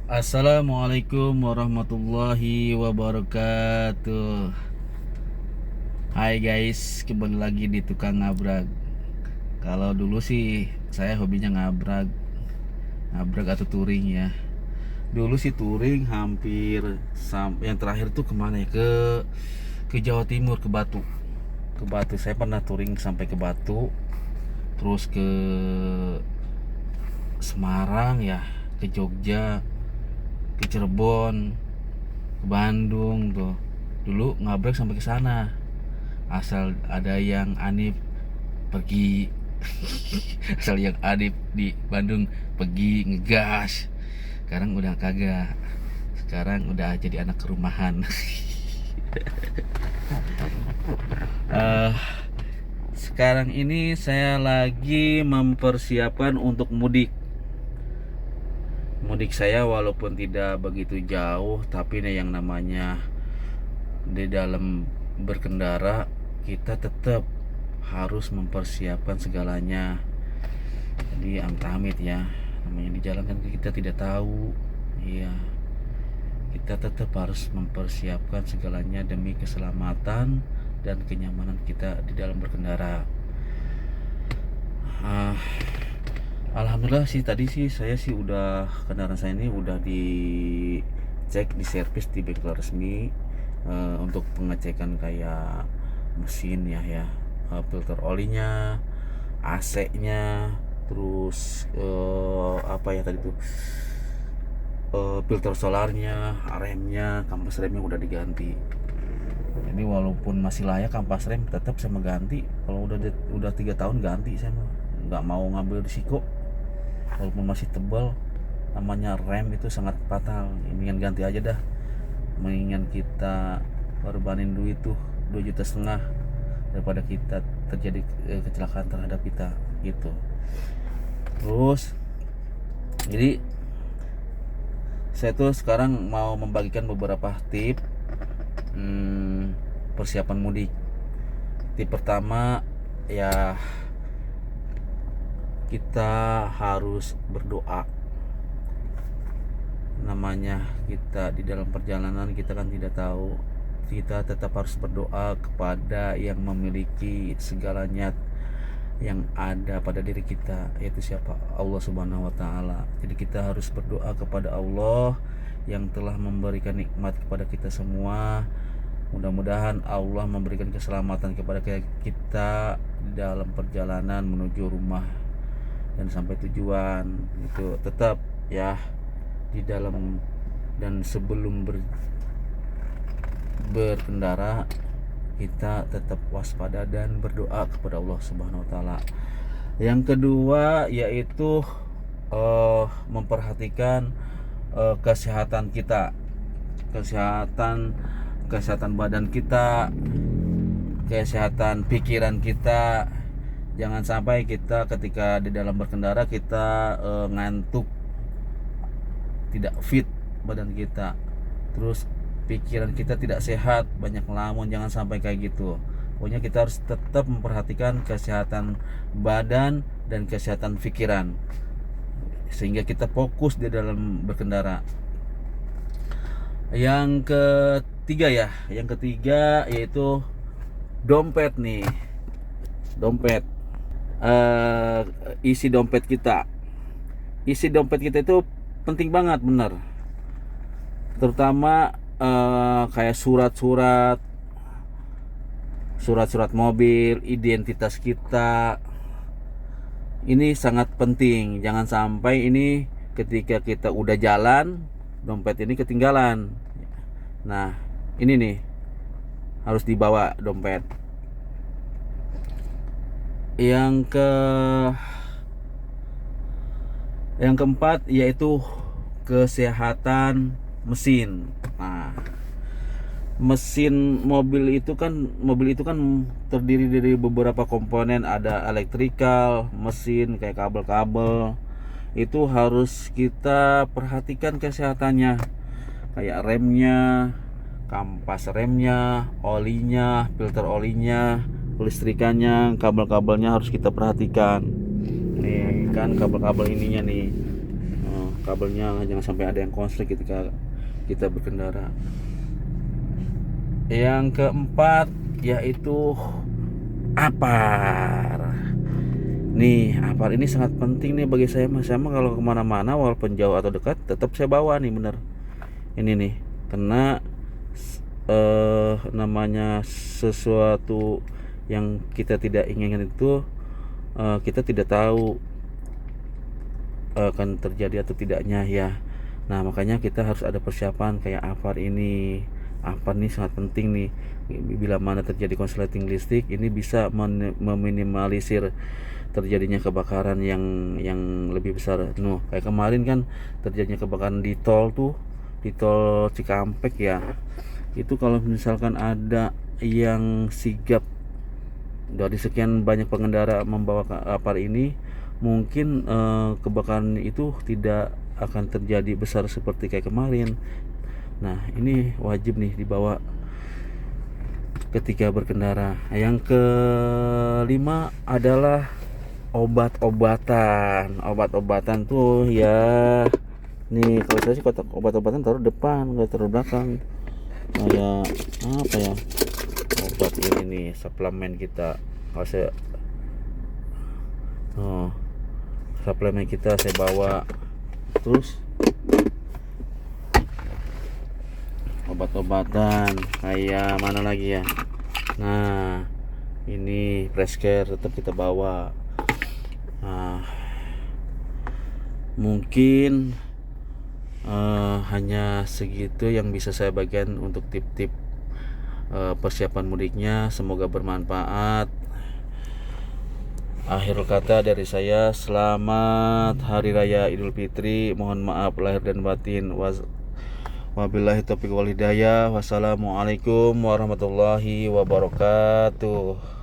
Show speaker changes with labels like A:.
A: Assalamualaikum warahmatullahi wabarakatuh. Hai guys, kembali lagi di tukang ngabrag. Kalau dulu sih saya hobinya ngabrag, atau touring ya. Dulu sih touring hampir yang terakhir tuh kemana ya? Ke Jawa Timur, ke Batu. Ke Batu saya pernah touring sampai ke Batu, terus ke Semarang ya, ke Jogja, ke Cirebon, ke Bandung tuh. Dulu ngabrek sampai ke sana. Asal ada yang Anip pergi asal yang Anip di Bandung pergi ngegas. Sekarang udah kagak. Sekarang udah jadi anak rumahan. uh, Sekarang ini saya lagi mempersiapkan untuk mudik. Mudik saya walaupun tidak begitu jauh, tapi nih yang namanya di dalam berkendara kita tetap harus mempersiapkan segalanya. Jadi amit-amit ya, namanya di jalan kan kita tidak tahu. Iya, kita tetap harus mempersiapkan segalanya demi keselamatan dan kenyamanan kita di dalam berkendara. Alhamdulillah sih tadi sih saya sih udah kendaraan saya ini udah dicek, di servis di bengkel resmi untuk pengecekan kayak mesin ya, filter olinya, AC-nya, terus apa ya tadi tuh, filter solarnya, remnya, kampas remnya udah diganti. Jadi walaupun masih layak kampas rem tetap saya mau ganti. Kalau udah 3 tahun ganti, saya nggak mau ngambil risiko. Walaupun masih tebal, namanya rem itu sangat fatal. Mendingan ganti aja dah, mendingan kita korbanin duit tuh 2,5 juta daripada kita terjadi kecelakaan terhadap kita gitu. Terus jadi saya tuh sekarang mau membagikan beberapa tip persiapan mudik. Tip pertama ya, kita harus berdoa. Namanya kita di dalam perjalanan, kita kan tidak tahu, kita tetap harus berdoa kepada yang memiliki segalanya yang ada pada diri kita, yaitu siapa? Allah Subhanahu wa taala. Jadi kita harus berdoa kepada Allah yang telah memberikan nikmat kepada kita semua. Mudah-mudahan Allah memberikan keselamatan kepada kita di dalam perjalanan menuju rumah dan sampai tujuan. Itu tetap ya, di dalam dan sebelum berkendara kita tetap waspada dan berdoa kepada Allah Subhanahu wa taala. Yang kedua yaitu memperhatikan kesehatan kita. Kesehatan badan kita, kesehatan pikiran kita. Jangan sampai kita ketika di dalam berkendara kita ngantuk, tidak fit badan kita, terus pikiran kita tidak sehat, banyak ngelamun. Jangan sampai kayak gitu. Pokoknya kita harus tetap memperhatikan kesehatan badan dan kesehatan pikiran sehingga kita fokus di dalam berkendara. Yang ketiga yaitu dompet nih. Dompet, isi dompet kita itu penting banget, bener. Terutama kayak surat mobil, identitas kita. Ini sangat penting. Jangan sampai ini ketika kita udah jalan, dompet ini ketinggalan. Nah, ini nih harus dibawa dompet. Yang keempat yaitu kesehatan mesin. Nah, mesin mobil itu kan terdiri dari beberapa komponen, ada elektrikal, mesin kayak kabel-kabel. Itu harus kita perhatikan kesehatannya, kayak remnya, kampas remnya, olinya, filter olinya, kelistrikannya, kabel-kabelnya harus kita perhatikan. Nih kan kabel-kabel ininya nih, kabelnya, jangan sampai ada yang konslet ketika kita berkendara. Yang keempat yaitu APAR. Nih, APAR ini sangat penting nih bagi saya mas. Saya mah kalau kemana-mana walaupun jauh atau dekat tetap saya bawa nih, bener. Ini nih, karena namanya sesuatu yang kita tidak inginkan itu kita tidak tahu akan terjadi atau tidaknya ya. Nah makanya kita harus ada persiapan kayak APAR ini. APAR ini sangat penting nih. Bila mana terjadi konsleting listrik, ini bisa meminimalisir terjadinya kebakaran yang lebih besar. Kayak kemarin kan terjadinya kebakaran di tol tuh, di tol Cikampek ya. Itu kalau misalkan ada yang sigap dari sekian banyak pengendara membawa APAR ini, mungkin kebakaran itu tidak akan terjadi besar seperti kayak kemarin. Nah ini wajib nih dibawa ketika berkendara. Yang kelima adalah obat-obatan tuh ya. Nih kalau saya sih kotak obat-obatan taruh depan, nggak taruh belakang. Kayak apa ya, obat ini nih, suplemen kita. Kalau saya suplemen kita saya bawa. Terus obat-obatan kayak mana lagi ya. Nah ini Preskare tetap kita bawa. Nah mungkin hanya segitu yang bisa saya bagikan untuk tip-tip persiapan mudiknya. Semoga bermanfaat. Akhir kata dari saya, selamat Hari Raya Idul Fitri. Mohon maaf lahir dan batin. Wabillahi taufiq wal hidayah. Wassalamualaikum warahmatullahi wabarakatuh.